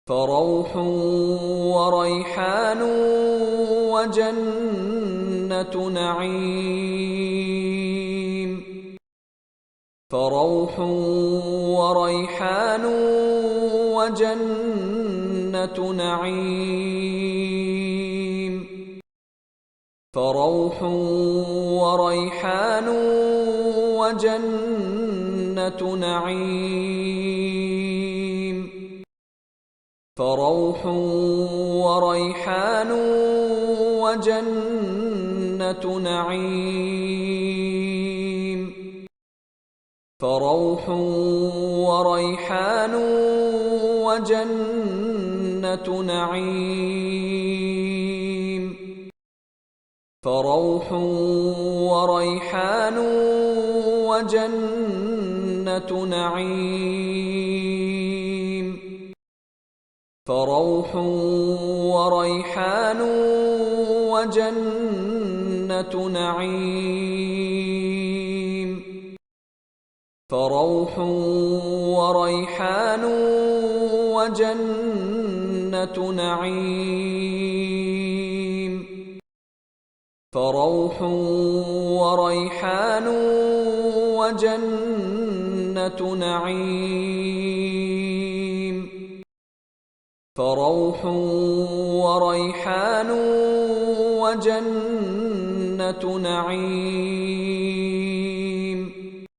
فروح وريحان وجنة نعيم. فروح وريحان وجنة نعيم. فروح وريحان وجنة نعيم. فروح وريحان وجنة نعيم. فروح وريحان وجنة نعيم. فروح وريحان وجنة نعيم. فروح وريحان وجنة نعيم. فروح وريحان وجنة نعيم. فروح وريحان وجنة نعيم. فروح وريحان وجنة نعيم.